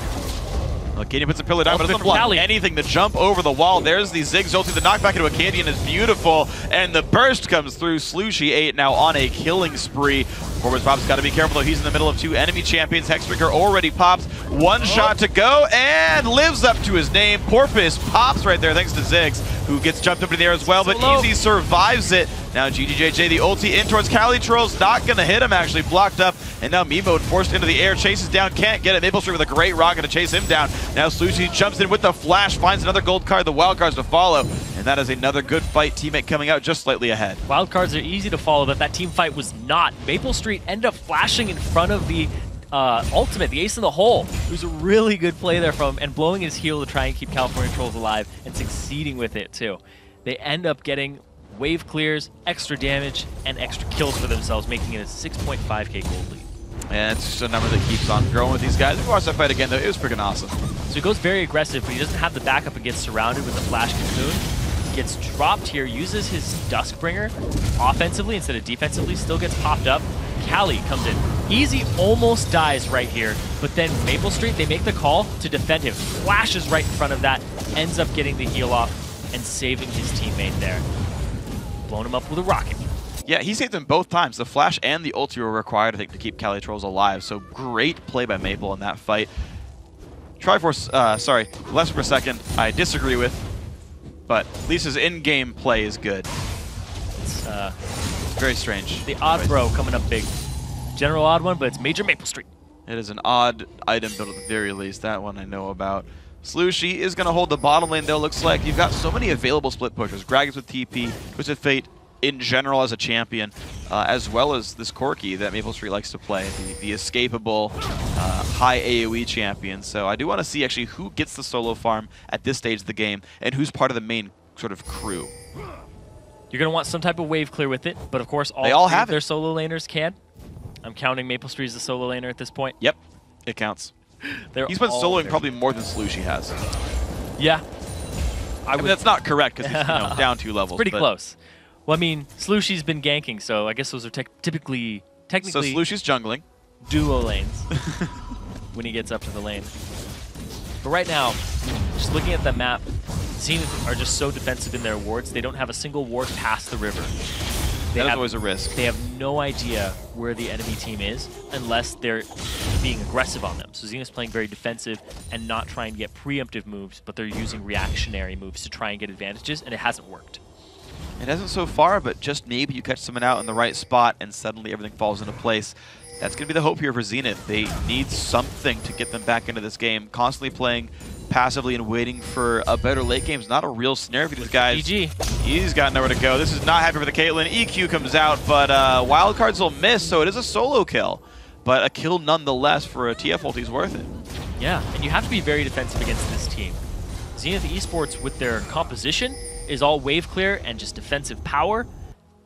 Acadian puts a pillar down, but Ultimate doesn't from block Cali. anything to jump over the wall. There's the Ziggs ulti. The knockback into Acadian is beautiful, and the burst comes through. Slushy 8 now on a killing spree. Corvus Pop's got to be careful, though. He's in the middle of 2 enemy champions. Hexbreaker already pops. 1 shot to go, and lives up to his name. Porpoise pops right there, thanks to Ziggs, who gets jumped up in the air as well, but Easy survives it. Now GGJJ, the ulti in towards Cali Trolls, not going to hit him, actually blocked up, and now Mimo forced into the air, chases down, can't get it. Maple Street with a great rocket to chase him down. Now Slushy jumps in with the flash, finds another gold card, the wild cards to follow, and that is another good fight. Teammate coming out just slightly ahead. Wild cards are easy to follow, but that team fight was not. Maple Street ended up flashing in front of the ultimate, the ace in the hole. It was a really good play there from him, and blowing his heel to try and keep California Trolls alive, and succeeding with it too. They end up getting wave clears, extra damage, and extra kills for themselves, making it a 6.5k gold lead. And it's just a number that keeps on growing with these guys. We watched that fight again, though. It was freaking awesome. So he goes very aggressive, but he doesn't have the backup and gets surrounded with the flash cocoon. Gets dropped here, uses his Duskbringer offensively instead of defensively, still gets popped up. Cali comes in. Easy almost dies right here, but then Maple Street, they make the call to defend him. Flashes right in front of that, ends up getting the heal off and saving his teammate there. Blown him up with a rocket. Yeah, he saved them both times. The flash and the ulti were required, I think, to keep Cali Trolls alive. So great play by Maple in that fight. Triforce, sorry, less per second, I disagree with, but at least his in-game play is good. It's very strange. the odd bro coming up big. General odd one, but it's Major Maple Street. It is an odd item build at the very least. That one I know about. Slushy is going to hold the bottom lane, though. Looks like you've got so many available split pushers. Gragas with TP, Twisted Fate in general as a champion, as well as this Corki that Maple Street likes to play, the escapable, high AoE champion. So I do want to see actually who gets the solo farm at this stage of the game and who's part of the main sort of crew. You're going to want some type of wave clear with it, but of course They all have their solo laners can. I'm counting Maple Street as the solo laner at this point. Yep, it counts. He's been soloing probably more than Slushy has. Yeah. I mean, that's not correct because he's down 2 levels. Pretty close. Well, I mean, Slushy's been ganking, so I guess those are technically so Slushy's jungling. Duo lanes when he gets up to the lane. But right now, just looking at the map, Zenith are just so defensive in their wards. They don't have a single ward past the river. That is always a risk. They have no idea where the enemy team is unless they're being aggressive on them. So Zenith's playing very defensive and not trying to get preemptive moves, but they're using reactionary moves to try and get advantages, and it hasn't worked. It hasn't so far, but just maybe you catch someone out in the right spot and suddenly everything falls into place. That's going to be the hope here for Zenith. They need something to get them back into this game. Constantly playing passively and waiting for a better late game is not a real snare for these guys. GG. He's got nowhere to go. This is not happy for the Caitlyn. EQ comes out, but wildcards will miss, so it is a solo kill. But a kill nonetheless for a TF ulti's worth it. Yeah, and you have to be very defensive against this team. Zenith Esports, with their composition, is all wave clear and just defensive power,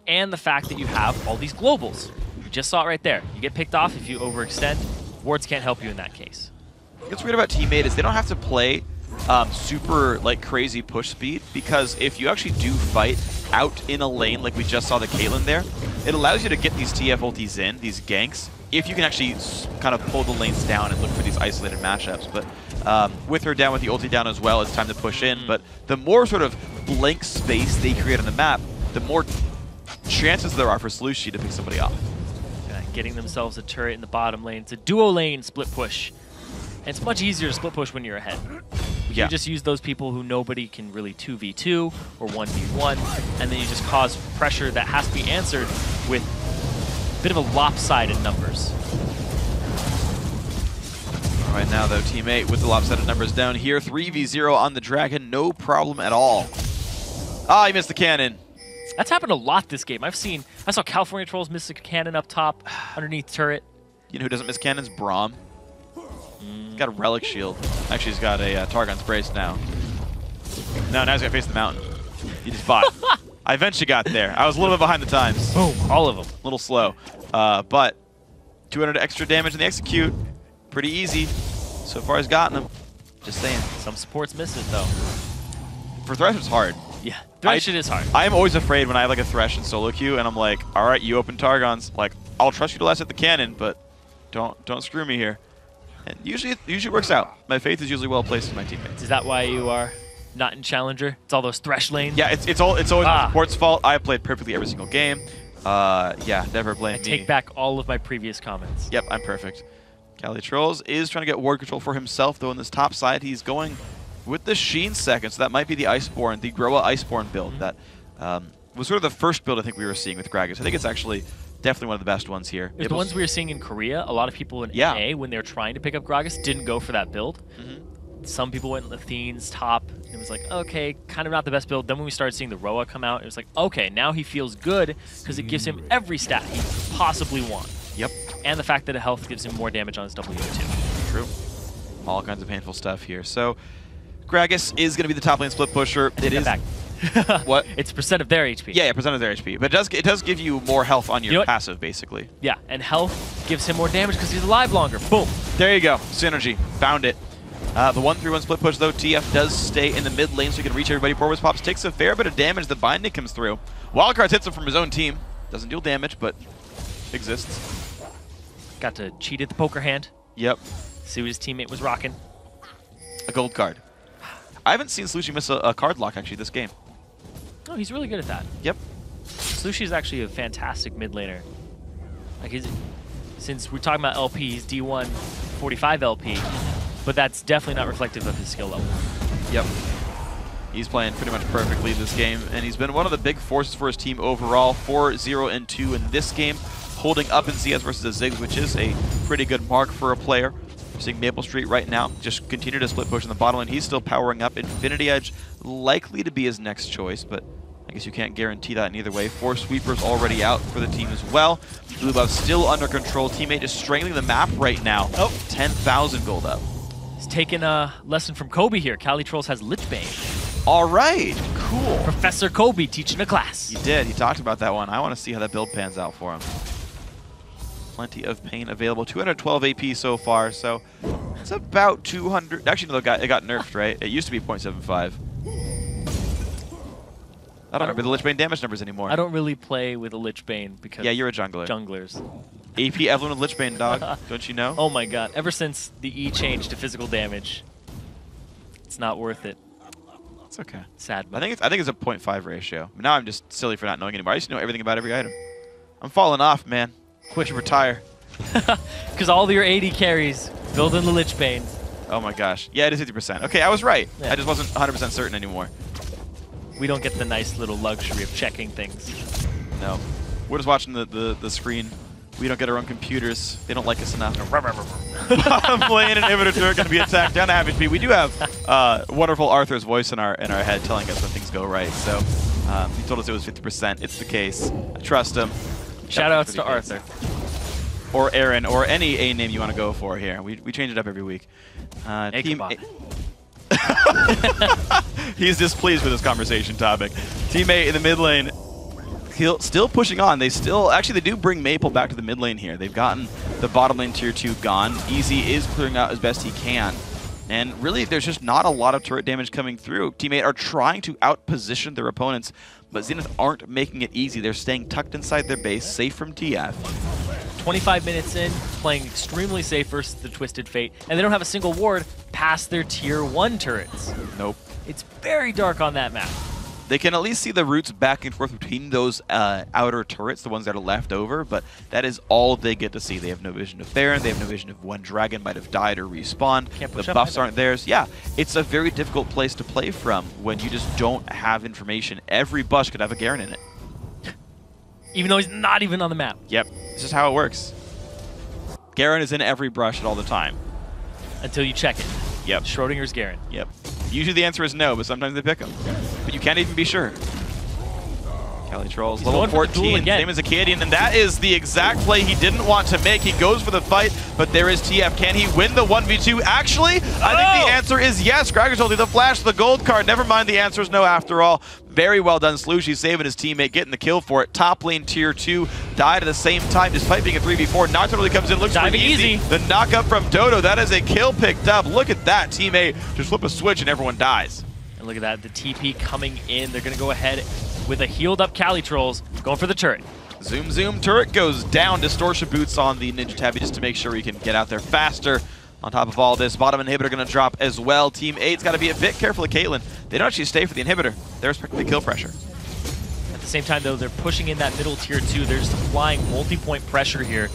and the fact that you have all these globals. You just saw it right there. You get picked off if you overextend. Wards can't help you in that case. What's weird about Teammate is they don't have to play super like crazy push speed, because if you actually do fight out in a lane like we just saw the Caitlyn there, it allows you to get these TF ultis in, these ganks, if you can actually kind of pull the lanes down and look for these isolated matchups. But with her down, with the ulti down as well, it's time to push in. But the more sort of blank space they create on the map, the more chances there are for Slushy to pick somebody off. Getting themselves a turret in the bottom lane. It's a duo lane split push. And it's much easier to split push when you're ahead. You just use those people who nobody can really 2v2 or 1v1, and then you just cause pressure that has to be answered with a bit of a lopsided numbers. All right, now though, Teammate with the lopsided numbers down here. 3v0 on the Dragon, no problem at all. Ah, he missed the cannon. That's happened a lot this game. I saw California Trolls miss a cannon up top, underneath turret. You know who doesn't miss cannons? Braum. He's got a relic shield. Actually, he's got a Targon's brace now. No, now he's got to face the mountain. He just bought. I eventually got there. I was a little bit behind the times. Boom, all of them. A little slow. But 200 extra damage in the execute. Pretty easy. So far, he's gotten him. Just saying. Some supports miss it, though. For Thresh, it's hard. Yeah, Thresh it is hard. I am always afraid when I have like a Thresh in solo queue, and I'm like, all right, you open Targons. Like, I'll trust you to last at the cannon, but Don't screw me here. And usually it works out. My faith is usually well placed in my teammates. Is that why you are not in Challenger? It's all those thresh lanes? Yeah, it's always the support's fault. I played perfectly every single game. Yeah, never blame me. I take back all of my previous comments. Yep, I'm perfect. Calitrolls is trying to get ward control for himself, though, on this top side. He's going with the Sheen second, so that might be the Iceborne, the Groa Iceborne build that was sort of the first build I think we were seeing with Gragas. I think it's actually definitely one of the best ones here. The ones we were seeing in Korea, a lot of people in NA, when they were trying to pick up Gragas, didn't go for that build. Some people went Athene's top. It was like, okay, kind of not the best build. Then when we started seeing the Roa come out, it was like, okay, now he feels good because it gives him every stat he could possibly want. Yep. And the fact that a health gives him more damage on his W too. True. All kinds of painful stuff here. So Gragas is going to be the top lane split pusher. It is back. What? It's percent of their HP. Yeah, percent of their HP. But it does give you more health on your passive, basically. Yeah, and health gives him more damage because he's alive longer. Boom. There you go. Synergy. Found it. The 1-3-1 split push, though, TF does stay in the mid lane so he can reach everybody. Porwis Pops takes a fair bit of damage. The binding comes through. Wildcards hits him from his own team. Doesn't deal damage, but exists. Got to cheat at the poker hand. Yep. See what his teammate was rocking. A gold card. I haven't seen Slushie miss a card lock, actually, this game. Oh, he's really good at that. Yep. Slushie is actually a fantastic mid laner. Like since we're talking about LP, he's D1 45 LP, but that's definitely not reflective of his skill level. Yep. He's playing pretty much perfectly this game, and he's been one of the big forces for his team overall. 4-0-2 in this game, holding up in CS versus the Ziggs, which is a pretty good mark for a player. We're seeing Maple Street right now just continue to split push in the bottom lane. He's still powering up. Infinity Edge likely to be his next choice, but I guess you can't guarantee that in either way. 4 sweepers already out for the team as well. Blue buff still under control. Teammate just strangling the map right now. Oh, 10,000 gold up. He's taking a lesson from Kobe here. Calitrolls has Lichbane. All right, cool. Professor Kobe teaching a class. He did. He talked about that one. I want to see how that build pans out for him. Plenty of pain available. 212 AP so far, so it's about 200. Actually, no, it got nerfed, right? It used to be 0.75. I don't remember the Lichbane damage numbers anymore. I don't really play with a Lichbane because yeah, you're a jungler. Junglers. AP Evelyn with Lichbane, dog. Don't you know? Oh my god. Ever since the E changed to physical damage, it's not worth it. It's okay. Sad. I think it's a 0.5 ratio. Now I'm just silly for not knowing anymore. I used to know everything about every item. I'm falling off, man. Quit, retire. Because all your 80 carries build in the Lichbane. Oh my gosh. Yeah, it is 50%. Okay, I was right. Yeah. I just wasn't 100% certain anymore. We don't get the nice little luxury of checking things. No. We're just watching the screen. We don't get our own computers. They don't like us enough. Bottom lane and inhibitor are going to be attacked down to half HP. We do have wonderful Arthur's voice in our head telling us when things go right. So he told us it was 50%. It's the case. I trust him. Shoutouts to Arthur. Or Aaron, or any A name you want to go for here. We change it up every week. Team He's displeased with this conversation topic. Teammate in the mid lane, still pushing on. They do bring Maple back to the mid lane here. They've gotten the bottom lane tier 2 gone. Easy is clearing out as best he can. And really, there's just not a lot of turret damage coming through. Teammate are trying to outposition their opponents, but Zenith aren't making it easy. They're staying tucked inside their base, safe from TF. 25 minutes in, playing extremely safe versus the Twisted Fate, and they don't have a single ward past their tier 1 turrets. Nope. It's very dark on that map. They can at least see the routes back and forth between those outer turrets, the ones that are left over, but that is all they get to see. They have no vision of Theron, they have no vision of when Dragon might have died or respawned. The buffs aren't theirs. Yeah, it's a very difficult place to play from when you just don't have information. Every bush could have a Garen in it. Even though he's not even on the map. Yep, this is how it works. Garen is in every brush at all the time. Until you check it. Yep. Schrodinger's Garen. Yep. Usually the answer is no, but sometimes they pick him. But you can't even be sure. Calitrolls, level 14, same as Acadian, and that is the exact play he didn't want to make. He goes for the fight, but there is TF. Can he win the 1v2? Actually, I think the answer is yes. Gragas holding the flash, the gold card. Never mind, the answer is no after all. Very well done, Slushie saving his teammate, getting the kill for it. Top lane tier 2 died at the same time, despite being a 3v4. Nocturne really comes in, looks pretty easy. The knock up from Dodo, that is a kill picked up. Look at that, teammate. Just flip a switch and everyone dies. And look at that, the TP coming in. They're going to go ahead with a healed up Calitrolls, going for the turret. Zoom, zoom, turret goes down. Distortion boots on the Ninja Tabby just to make sure he can get out there faster. On top of all this, bottom inhibitor going to drop as well. Team 8's got to be a bit careful of Caitlyn. They don't actually stay for the inhibitor. They're respecting the kill pressure. At the same time, though, they're pushing in that middle tier 2. They're just applying multi-point pressure here.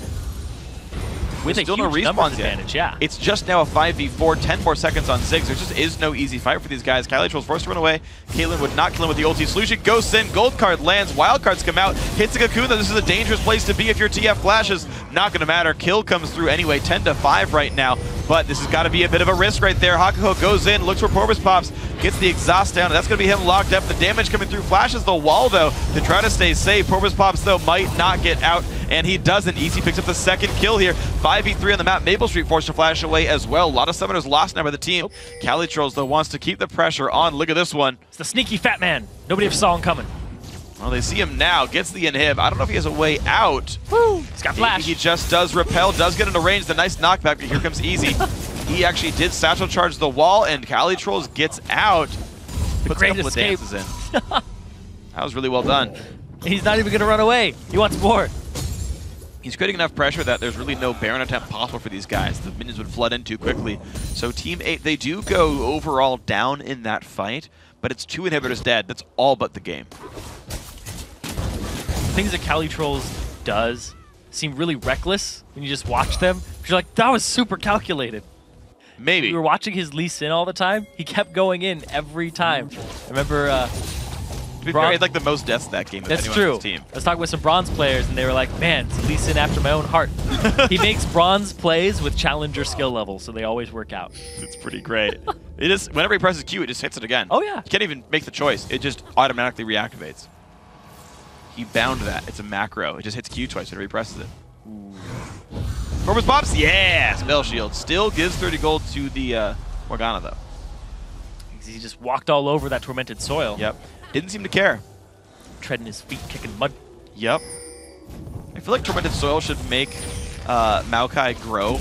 With a still huge no numbers respawns yet. advantage, yeah. It's just now a 5v4, 10 more seconds on Ziggs. There just is no easy fight for these guys. Kylie forced to run away. Caitlyn would not kill him with the ulti. Solution ghosts in, gold card lands, wild cards come out, hits the cocoon. This is a dangerous place to be if your TF flashes. Not gonna matter. Kill comes through anyway, 10-5 right now. But this has got to be a bit of a risk right there. Hakuho goes in, looks for Porpoise Pops, gets the exhaust down. That's going to be him locked up. The damage coming through flashes the wall, though, to try to stay safe. Porpoise Pops, though, might not get out, and he doesn't. Easy picks up the second kill here. 5v3 on the map. Maple Street forced to flash away as well. A lot of summoners lost now by the team. Calitrolls, though, wants to keep the pressure on. Look at this one. It's the sneaky fat man. Nobody ever saw him coming. Well, they see him now, gets the inhib. I don't know if he has a way out. Woo! He's got flash. He just does repel, does get into range. The nice knockback, but here comes Easy. He actually did satchel charge the wall, and Calitrolls gets out. Puts a couple of dances in. That was really well done. He's not even going to run away. He wants more. He's creating enough pressure that there's really no Baron attempt possible for these guys. The minions would flood in too quickly. So Team 8, they do go overall down in that fight, but it's 2 inhibitors dead. That's all but the game. Things that Calitrolls does seem really reckless when you just watch them. You're like, that was super calculated. Maybe. We were watching his Lee Sin all the time. He kept going in every time. I remember to be fair, he had like the most deaths that game of that's anyone true. on his team. I was talking with some bronze players, and they were like, man, it's Lee Sin after my own heart. He makes bronze plays with challenger skill levels, so they always work out. It's pretty great. It just, whenever he presses Q, it just hits it again. Oh, yeah. You can't even make the choice. It just automatically reactivates. He bound that. It's a macro. It just hits Q twice whenever he presses it. Porpoise Pops? Yeah! Spell Shield. Still gives 30 gold to the Morgana, though. He just walked all over that tormented soil. Yep. Didn't seem to care. Treading his feet, kicking mud. Yep. I feel like tormented soil should make Maokai grow.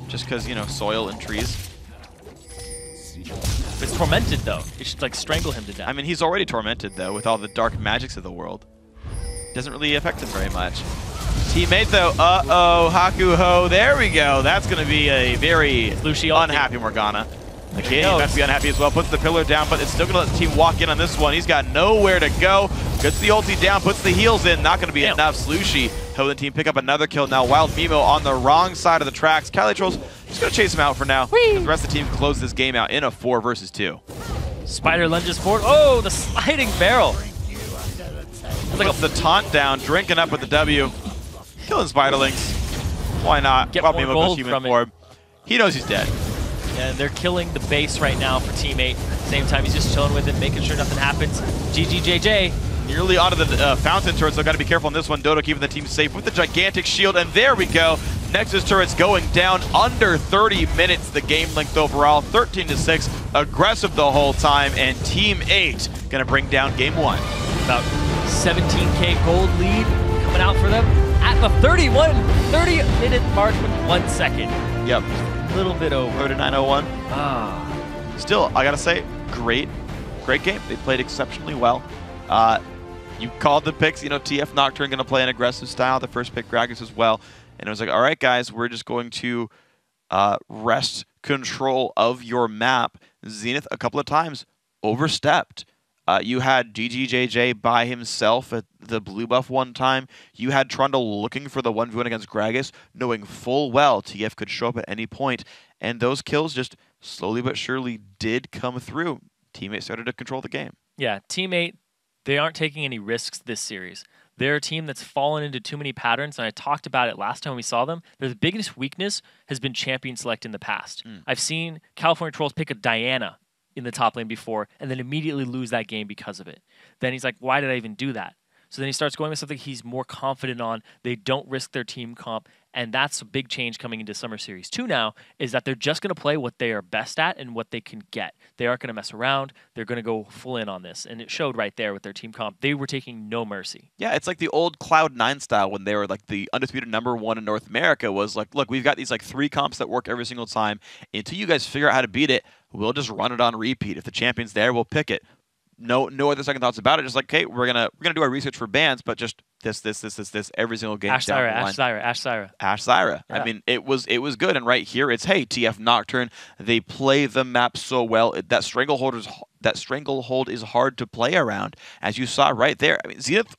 Just because, you know, soil and trees. If it's tormented, though, it should, like, strangle him to death. I mean, he's already tormented, though, with all the dark magics of the world. Doesn't really affect him very much. Teammate, though, uh-oh, Hakuho, there we go. That's going to be a very unhappy Morgana. The kid has to be unhappy as well. Puts the pillar down, but it's still going to let the team walk in on this one. He's got nowhere to go. Gets the ulti down, puts the heals in. Not going to be enough. Slushy helping the team pick up another kill. Now Wild Mimo on the wrong side of the tracks. Calitrolls just going to chase him out for now. The rest of the team close this game out in a 4 versus 2. Spider lunges forward. Oh, the sliding barrel. It's like the taunt down, drinking up with the W. Killing Spiderlings. Why not? Get Wild more Mimo gold goes human from it. form. He knows he's dead. And they're killing the base right now for teammate. Same time, he's just chilling with it, making sure nothing happens. GGJJ. Nearly onto the fountain turret, so got to be careful on this one. Dodo keeping the team safe with the gigantic shield, and there we go. Nexus turrets going down under 30 minutes. The game length overall, 13-6. Aggressive the whole time, and Team 8 going to bring down game 1. About 17K gold lead coming out for them at the 30-minute mark with 1 second. Yep. A little bit over. 39:01. Ah. Still, I got to say, great game. They played exceptionally well. You called the picks, you know, TF Nocturne going to play an aggressive style. The first pick, Gragas as well. And it was like, all right, guys, we're just going to wrest control of your map. Zenith a couple of times overstepped. You had GGJJ by himself at the blue buff one time. You had Trundle looking for the 1v1 against Gragas, knowing full well TF could show up at any point. And those kills just slowly but surely did come through. Teammate started to control the game. Yeah, teammate, they aren't taking any risks this series. They're a team that's fallen into too many patterns, and I talked about it last time we saw them. Their biggest weakness has been champion select in the past. I've seen California Trolls pick a Diana in the top lane before and then immediately lose that game because of it. Then he's like, why did I even do that? So then he starts going with something he's more confident on. They don't risk their team comp, and that's a big change coming into Summer Series 2 now, is that they're just going to play what they are best at and what they can get. They aren't going to mess around. They're going to go full in on this, and it showed right there with their team comp. They were taking no mercy. Yeah, it's like the old Cloud9 style when they were like the undisputed #1 in North America was like, look, we've got these like 3 comps that work every single time. Until you guys figure out how to beat it, we'll just run it on repeat. If the champion's there, we'll pick it. no other second thoughts about it. Just like, okay, we're gonna do our research for bans, but just this every single game. Ash down Syra, the line. Ash Syra. Ash Syra. Yeah. I mean, it was good. And right here, it's hey, TF Nocturne. They play the map so well. That stranglehold is hard to play around, as you saw right there. I mean, Zenith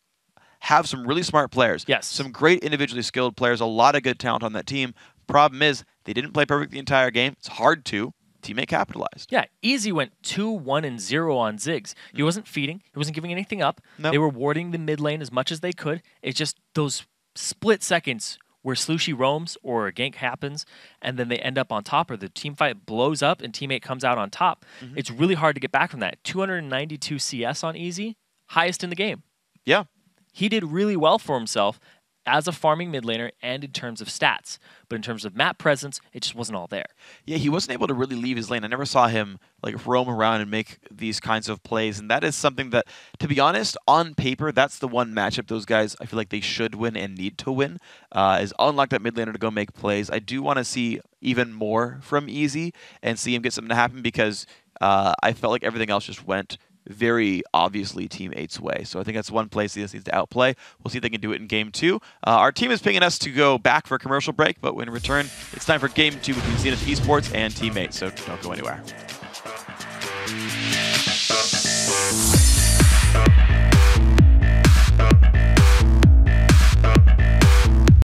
have some really smart players. Yes. Some great individually skilled players. A lot of good talent on that team. Problem is, they didn't play perfect the entire game. It's hard to. Teammate capitalized. Yeah, Easy went 2-1-0 on Ziggs. He wasn't feeding. He wasn't giving anything up. Nope. They were warding the mid lane as much as they could. It's just those split seconds where Slushy roams or a gank happens, and then they end up on top, or the team fight blows up and teammate comes out on top. It's really hard to get back from that. 292 CS on Easy, highest in the game. Yeah. He did really well for himself as a farming mid laner and in terms of stats. But in terms of map presence, it just wasn't all there. Yeah, he wasn't able to really leave his lane. I never saw him like roam around and make these kinds of plays. And that is something that, to be honest, on paper, that's the one matchup those guys, I feel like they should win and need to win, is unlock that mid laner to go make plays. I do want to see even more from Easy and see him get something to happen, because I felt like everything else just went very obviously Team 8's way. So I think that's one place he needs to outplay. We'll see if they can do it in Game 2. Our team is pinging us to go back for a commercial break, but when we return, it's time for Game 2 between Zenith Esports and Team 8, so don't go anywhere.